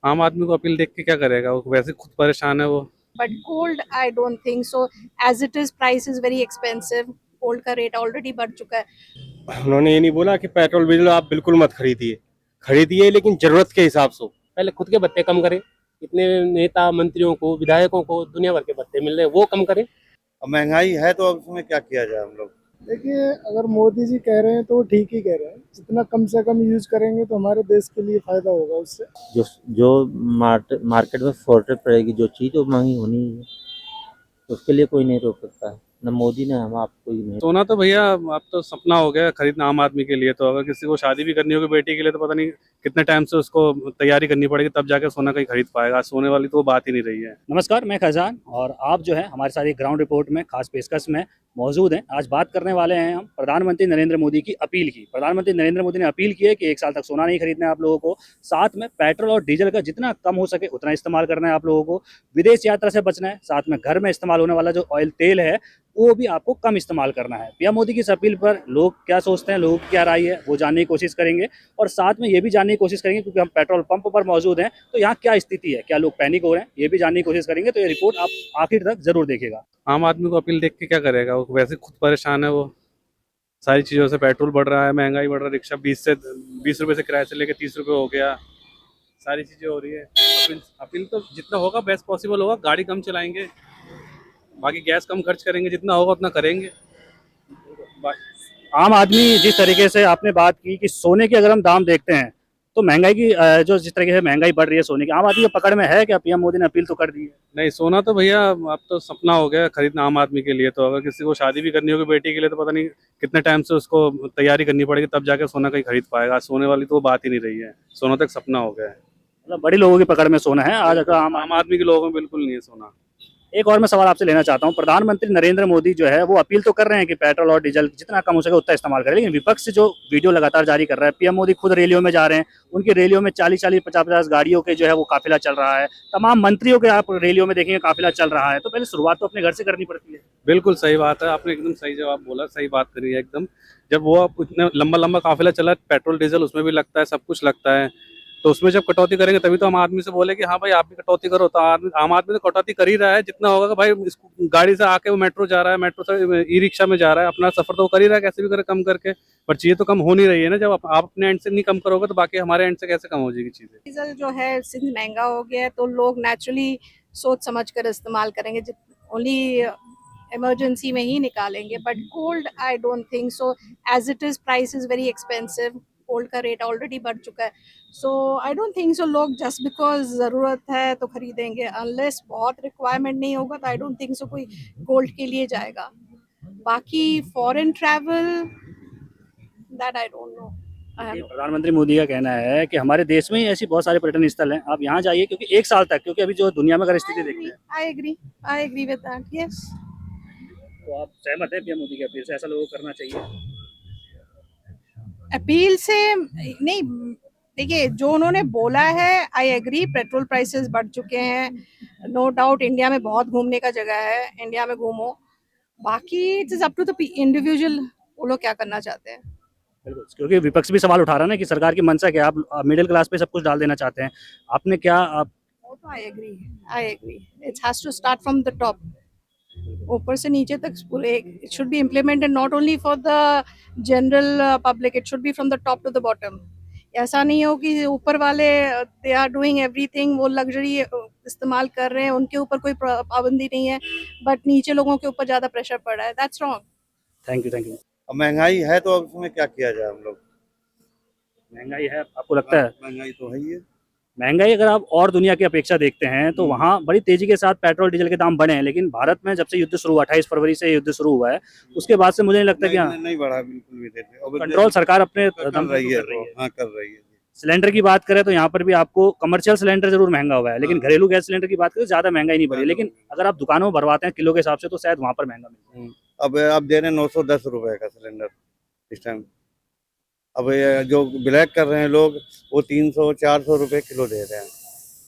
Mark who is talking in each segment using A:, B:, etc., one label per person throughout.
A: आम आदमी को अपील देख के क्या करेगा, वो वैसे खुद परेशान है वो।
B: But gold, I don't think so. As it is, price is very expensive. Gold का रेट ऑलरेडी बढ़ चुका है।
C: उन्होंने ये नहीं बोला कि पेट्रोल डीजल आप बिल्कुल मत खरीदिए, खरीदिए लेकिन जरूरत के हिसाब से।
D: पहले खुद के भत्ते कम करें। इतने नेता मंत्रियों को विधायकों को दुनिया भर के भत्ते मिल रहे हैं, वो कम करें।
E: अब महंगाई है तो अब उसमें क्या किया जाए हम लोग।
F: देखिए, अगर मोदी जी कह रहे हैं तो वो ठीक ही कह रहे हैं। जितना कम से कम यूज करेंगे तो हमारे देश के लिए फायदा होगा उससे।
G: जो जो मार्केट में शॉर्टेज पड़ेगी जो चीज़, वो महंगी होनी ही है, तो उसके लिए कोई नहीं रोक सकता है, न मोदी ने हम, आप कोई नहीं।
A: सोना तो भैया अब तो सपना हो गया खरीदना आम आदमी के लिए। तो अगर किसी को शादी भी करनी होगी बेटी के लिए, तो पता नहीं कितने टाइम से उसको तैयारी करनी पड़ेगी, तब जाके सोना कहीं खरीद पाएगा। सोने वाली तो वो बात ही नहीं रही है।
H: नमस्कार, मैं खजान और आप जो है हमारे साथ ग्राउंड रिपोर्ट में खास पेशकश में मौजूद हैं। आज बात करने वाले हैं हम प्रधानमंत्री नरेंद्र मोदी की अपील की। प्रधानमंत्री नरेंद्र मोदी ने अपील की है कि 1 साल तक सोना नहीं खरीदना है आप लोगों को, साथ में पेट्रोल और डीजल का जितना कम हो सके उतना इस्तेमाल करना है आप लोगों को, विदेश यात्रा से बचना है, साथ में घर में इस्तेमाल होने वाला जो ऑयल तेल है वो भी आपको कम इस्तेमाल करना है। पीएम मोदी की इस अपील पर लोग क्या सोचते हैं, लोगों की क्या राय है, वो जानने की कोशिश करेंगे और साथ में ये भी जानने की कोशिश करेंगे क्योंकि हम पेट्रोल पंप पर मौजूद हैं तो यहाँ क्या स्थिति है, क्या लोग पैनिक हो रहे हैं, ये भी जानने की कोशिश करेंगे। तो ये रिपोर्ट आप आखिर तक जरूर देखिएगा।
A: आम आदमी को अपील देख के क्या करेगा, वो वैसे खुद परेशान है वो। सारी चीज़ों से पेट्रोल बढ़ रहा है, महंगाई बढ़ रहा है, रिक्शा 20 रुपये से किराए से लेके 30 रुपये हो गया, सारी चीज़ें हो रही है। अपील अपील तो जितना होगा बेस्ट पॉसिबल होगा, गाड़ी कम चलाएंगे, बाकी गैस कम खर्च करेंगे, जितना होगा उतना करेंगे।
H: आम आदमी जिस तरीके से आपने बात की कि सोने के अगर हम दाम देखते हैं तो महंगाई की जो जिस तरीके से महंगाई बढ़ रही है सोने की, आम आदमी को पकड़ में है क्या? पीएम मोदी ने अपील तो कर दी है।
A: नहीं, सोना तो भैया अब तो सपना हो गया खरीदना आम आदमी के लिए। तो अगर किसी को शादी भी करनी होगी बेटी के लिए, तो पता नहीं कितने टाइम से उसको तैयारी करनी पड़ेगी, तब जाके सोना कहीं खरीद पाएगा। सोने वाली तो वो बात ही नहीं रही है। सोना तो एक सपना हो गया है।
H: मतलब बड़ी लोगों की पकड़ में सोना है आज, अगर
A: आम आदमी के लोगों में बिल्कुल नहीं है सोना।
H: एक और मैं सवाल आपसे लेना चाहता हूं। प्रधानमंत्री नरेंद्र मोदी जो है वो अपील तो कर रहे हैं कि पेट्रोल और डीजल जितना कम हो सके उतना इस्तेमाल करें, लेकिन विपक्ष जो वीडियो लगातार जारी कर रहा है, पीएम मोदी खुद रैलियों में जा रहे हैं, उनकी रैलियों में 40-40, 50-50 गाड़ियों के जो है वो काफिला चल रहा है, तमाम मंत्रियों के आप रैलियों में देखेंगे काफिला चल रहा है। तो पहले शुरुआत तो अपने घर से करनी पड़ती है।
A: बिल्कुल सही बात है, आपने एकदम सही जवाब बोला, सही बात करी है एकदम। जब वो इतना लंबा लंबा काफिला चला, पेट्रोल डीजल उसमें भी लगता है, सब कुछ लगता है, तो उसमें जब कटौती करेंगे तभी तो हम आदमी से बोले कि हाँ भाई आप भी कटौती करो। तो आम आदमी तो कटौती कर ही रहा है जितना होगा कि भाई इसको गाड़ी से आके वो मेट्रो जा रहा है, मेट्रो से ई रिक्शा में जा रहा है, अपना सफर तो वो कर ही रहा है कैसे भी करे कम करके। पर चीजें तो कम हो नहीं रही है ना। जब आप अपने एंड से नहीं कम करोगे तो बाकी हमारे एंड से कैसे कम हो जाएगी चीजें।
B: डीजल जो है सिंस महंगा हो गया है तो लोग नेचुरली सोच समझ कर इस्तेमाल करेंगे, ओनली इमरजेंसी में ही निकालेंगे। But gold, I don't think so. As it is, price is very expensive. Gold का रेट ऑलरेडी बढ़ चुका है। सो आई डोंट थिंक सो लोग जस्ट बिकॉज ज़रूरत है तो खरीदेंगे। अनलेस बहुत रिक्वायरमेंट नहीं होगा तो आई डोंट थिंक सो कोई गोल्ड के लिए जाएगा। बाकी foreign travel, that I don't know.
H: प्रधानमंत्री मोदी का कहना है कि हमारे देश में ही ऐसी बहुत सारे पर्यटन स्थल हैं, आप यहाँ जाइए, क्योंकि 1 साल तक, क्योंकि अभी जो दुनिया में अगर स्थिति देखते हैं।
B: I agree with that, yes.
H: तो आप सहमत है पीएम मोदी की अपील से, ऐसा लोगों को करना चाहिए?
B: अपील से नहीं, देखिए जो उन्होंने बोला है आई एग्री। पेट्रोल प्राइसेस बढ़ चुके हैं, नो डाउट। इंडिया में बहुत घूमने का जगह है, इंडिया में घूमो। बाकी it is up to the individual, वो लोग क्या करना चाहते हैं।
H: बिल्कुल, क्योंकि विपक्ष भी सवाल उठा रहा है ना कि सरकार की मंशा क्या, आप मिडिल क्लास पे सब कुछ डाल देना चाहते हैं। आपने क्या आप
B: वो तो I agree it has to start from the top, ऊपर से नीचे तक पूरे। It should be implemented not only for the general public, it should be from the top to the bottom. ऐसा नहीं हो कि ऊपर वाले दे आर डूइंग एवरीथिंग, वो लग्जरी इस्तेमाल कर रहे हैं, उनके ऊपर कोई पाबंदी नहीं है, बट नीचे लोगों के ऊपर ज्यादा प्रेशर पड़ रहा है। That's wrong.
H: Thank you, thank you.
E: अब महंगाई है तो अब उसमें क्या किया जाए हम लोग।
H: महंगाई है, आपको लगता है?
E: महंगाई तो है ही है।
H: महंगाई अगर आप और दुनिया की अपेक्षा देखते हैं तो वहाँ बड़ी तेजी के साथ पेट्रोल डीजल के दाम बढ़े हैं, लेकिन भारत में जब से युद्ध शुरू हुआ, 28 फरवरी से युद्ध शुरू हुआ है, उसके बाद से मुझे नहीं लगता कि
E: नहीं बढ़ा बिल्कुल भी देते।
H: कंट्रोल सरकार अपने
E: कर
H: दम पे
E: रही है,
H: कर रही है।
E: हाँ कर रही है।
H: सिलेंडर की बात करें तो यहाँ पर भी आपको कमर्शियल सिलेंडर जरूर महंगा हुआ है, लेकिन घरेलू गैस सिलेंडर की बात करें तो ज्यादा महंगाई नहीं बढ़ी, लेकिन अगर आप दुकानों में भरवाते हैं किलो के हिसाब से तो शायद वहाँ पर महंगा मिलता है।
E: अब आप दे रहे हैं 910 रुपए का सिलेंडर इस टाइम। अब ये जो ब्लैक कर रहे हैं लोग, वो 300-400 रुपए किलो दे रहे हैं।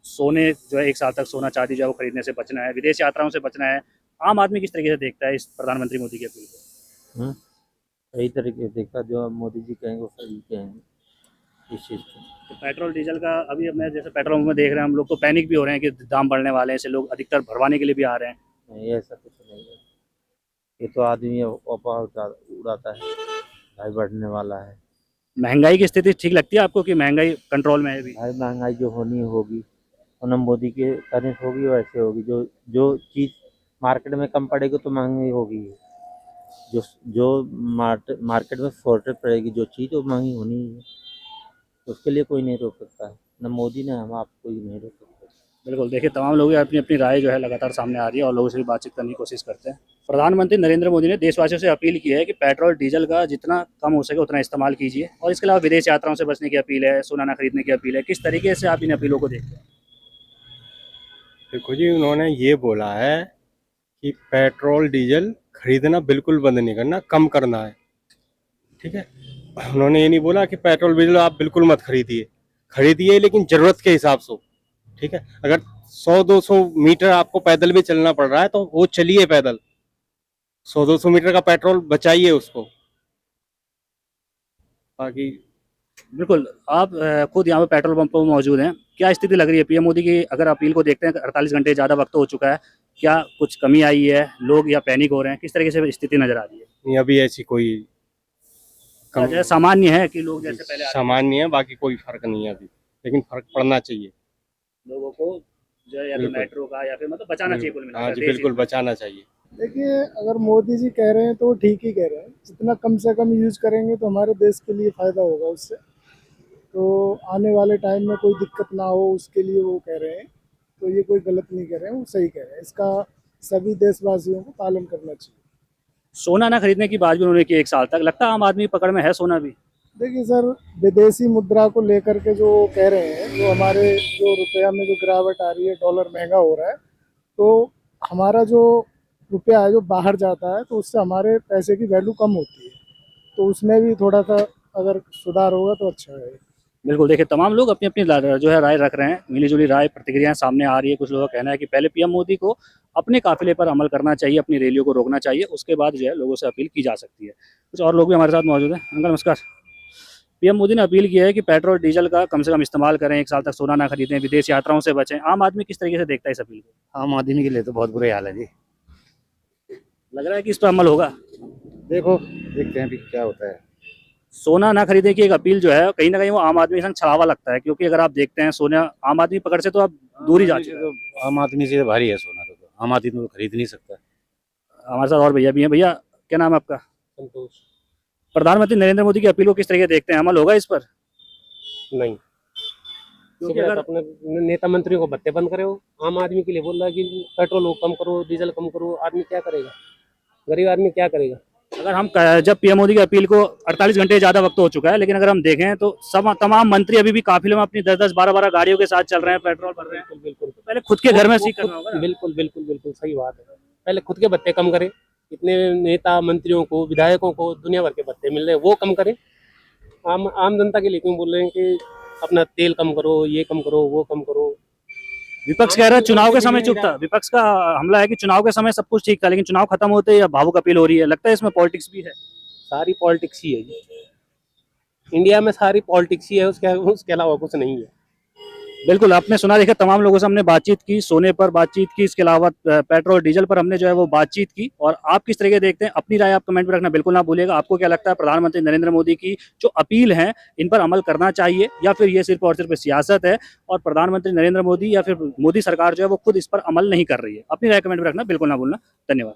H: सोने जो है 1 साल तक सोना चांदी जो है वो खरीदने से बचना है, विदेश यात्राओं से बचना है। आम आदमी किस तरीके से देखता है इस प्रधानमंत्री मोदी की अपील को?
G: सही तरीके से देखा, जो मोदी जी कहेंगे वो सही कहेंगे। इस चीज़ की।
H: तो पेट्रोल डीजल का अभी मैं जैसे पेट्रोल पंप में देख रहे हैं हम लोग, तो पैनिक भी हो रहे हैं कि दाम बढ़ने वाले हैं, इससे लोग अधिकतर भरवाने के लिए भी आ रहे हैं।
G: नहीं, ऐसा कुछ नहीं है। ये तो आदमी अफवाह उड़ाता है, भाई बढ़ने वाला है।
H: महंगाई की स्थिति ठीक लगती है आपको कि महंगाई कंट्रोल में है अभी?
G: भाई महंगाई जो होनी होगी, और न मोदी के करने से होगी वैसे होगी। जो जो चीज़ मार्केट में कम पड़ेगी तो महंगी होगी। जो जो मार्केट में शॉर्टेज पड़ेगी जो चीज़, वो महंगी होनी ही है। तो उसके लिए कोई नहीं रोक सकता है, न मोदी ने हम आप कोई नहीं रोक सकता।
H: बिल्कुल, देखिए तमाम लोग अपनी अपनी राय जो है लगातार सामने आ रही है और लोगों से भी बातचीत करने की कोशिश करते हैं। प्रधानमंत्री नरेंद्र मोदी ने देशवासियों से अपील की है कि पेट्रोल डीजल का जितना कम हो सके उतना इस्तेमाल कीजिए, और इसके अलावा विदेश यात्राओं से बचने की अपील है, सोना ना खरीदने की अपील है। किस तरीके से आप इन अपीलों को देखते हैं?
C: देखो जी, उन्होंने ये बोला है कि पेट्रोल डीजल खरीदना बिल्कुल बंद नहीं करना, कम करना है। ठीक है, उन्होंने ये नहीं बोला कि पेट्रोल डीजल आप बिल्कुल मत खरीदिए, खरीदिए लेकिन जरूरत के हिसाब से। ठीक है, अगर 100-200 मीटर आपको पैदल भी चलना पड़ रहा है तो वो चलिए पैदल, 100-200 मीटर का पेट्रोल बचाइए उसको। बाकी
H: बिल्कुल, आप खुद यहाँ पे पेट्रोल पंप पर मौजूद हैं, क्या स्थिति लग रही है पीएम मोदी की? अगर अपील को देखते हैं 48 घंटे ज़्यादा वक्त हो चुका है, क्या कुछ कमी आई है, लोग या पैनिक हो रहे हैं, किस तरीके से स्थिति नजर आ रही है?
C: नहीं, अभी ऐसी कोई
H: जैसे सामान्य है कि लोग जैसे पहले आ रहे
C: सामान्य है, बाकी कोई फर्क नहीं है अभी, लेकिन फर्क पड़ना चाहिए।
H: हैं, लोगों को जो है या तो
C: बिल्कुल।
H: मेट्रो का या फिर मतलब बचाना चाहिए कुल
C: हाँ
H: मिलाकर
C: जी,
H: देश
C: बिल्कुल
H: हित।
C: बचाना चाहिए।
F: देखिए, अगर मोदी जी कह रहे हैं तो वो ठीक ही कह रहे हैं। जितना कम से कम यूज करेंगे तो हमारे देश के लिए फ़ायदा होगा उससे। तो आने वाले टाइम में कोई दिक्कत ना हो उसके लिए वो कह रहे हैं। तो ये कोई गलत नहीं कह रहे हैं, वो सही कह रहे हैं। इसका सभी देशवासियों को पालन करना चाहिए।
H: सोना ना खरीदने की बात भी उन्होंने की 1 साल तक, लगता है आम आदमी पकड़ में है सोना भी?
F: देखिए सर, विदेशी मुद्रा को लेकर के जो कह रहे हैं, जो हमारे जो रुपया में जो गिरावट आ रही है, डॉलर महंगा हो रहा है, तो हमारा जो रुपया है जो बाहर जाता है तो उससे हमारे पैसे की वैल्यू कम होती है। तो उसमें भी थोड़ा सा अगर सुधार होगा तो अच्छा है।
H: बिल्कुल, देखिए तमाम लोग अपनी अपनी जो है राय रख रहे हैं, मिली जुली राय प्रतिक्रियाएं सामने आ रही है। कुछ लोगों का कहना है कि पहले पीएम मोदी को अपने काफिले पर अमल करना चाहिए, अपनी रैलियों को रोकना चाहिए, उसके बाद जो है लोगों से अपील की जा सकती है। कुछ और लोग भी हमारे साथ मौजूद हैं। अंकल नमस्कार। पीएम मोदी ने अपील की है कि पेट्रोल डीजल का कम से कम इस्तेमाल करें, 1 साल तक सोना ना खरीदें, विदेश यात्राओं से बचें। आम आदमी किस तरीके से देखता है इस अपील को?
I: आम आदमी के लिए तो बहुत बुरे हाल है जी।
H: लग रहा है कि इस पर अमल होगा?
I: देखो, देखते हैं अभी क्या होता है।
H: सोना ना खरीदने की एक अपील जो है कहीं ना कहीं वो आम आदमी के संग छलावा लगता है, क्योंकि अगर आप देखते हैं सोना आम आदमी पकड़ से तो आप दूर ही जा चुके हैं।
I: आम आदमी से भारी है सोना, तो आम आदमी तो खरीद नहीं सकता।
H: हमारे साथ और भैया भी हैं। भैया क्या नाम है आपका?
D: संतोष।
H: प्रधानमंत्री नरेंद्र मोदी की अपील को किस तरीके से देखते हैं, अमल होगा इस पर?
D: नहीं,
H: क्योंकि
D: सुबह
H: अगर
D: अपने नेता मंत्रियों को भत्ते बंद करे हो, आम आदमी के लिए बोल रहा है कि पेट्रोल कम करो, डीजल कम करो। आदमी क्या करेगा? गरीब आदमी क्या करेगा?
H: अगर हम जब पीएम मोदी की अपील को 48 घंटे ज्यादा वक्त हो चुका है, लेकिन अगर हम देखें तो सब तमाम मंत्री अभी भी काफिले में अपनी 10-10, 12-12 गाड़ियों के साथ चल रहे हैं, पेट्रोल भर रहे हैं।
D: बिल्कुल बिल्कुल
H: तो पहले खुद के घर में सीख करना होगा ना।
D: बिल्कुल बिल्कुल बिल्कुल सही बात है। पहले खुद के भत्ते कम करें। इतने नेता मंत्रियों को, विधायकों को दुनिया भर के भत्ते मिल रहे हैं, वो कम करें। आम जनता के लिए क्यों बोल रहे हैं कि अपना तेल कम करो, ये कम करो, वो कम करो?
H: विपक्ष कह रहा है चुनाव के समय चुप था। विपक्ष का हमला है कि चुनाव के समय सब कुछ ठीक था, लेकिन चुनाव खत्म होते ही अब भावुक अपील हो रही है। लगता है इसमें पॉलिटिक्स भी है?
D: सारी पॉलिटिक्स ही है जी। इंडिया में सारी पॉलिटिक्स ही है, उसके अलावा कुछ नहीं है।
H: बिल्कुल, आपने सुना देखा, तमाम लोगों से हमने बातचीत की, सोने पर बातचीत की, इसके अलावा पेट्रोल डीजल पर हमने जो है वो बातचीत की। और आप किस तरीके देखते हैं, अपनी राय आप कमेंट में रखना बिल्कुल ना भूलिएगा। आपको क्या लगता है, प्रधानमंत्री नरेंद्र मोदी की जो अपील है इन पर अमल करना चाहिए, या फिर ये सिर्फ और सिर्फ सियासत है और प्रधानमंत्री नरेंद्र मोदी या फिर मोदी सरकार जो है वो खुद इस पर अमल नहीं कर रही है? अपनी राय कमेंट में रखना बिल्कुल ना भूलना। धन्यवाद।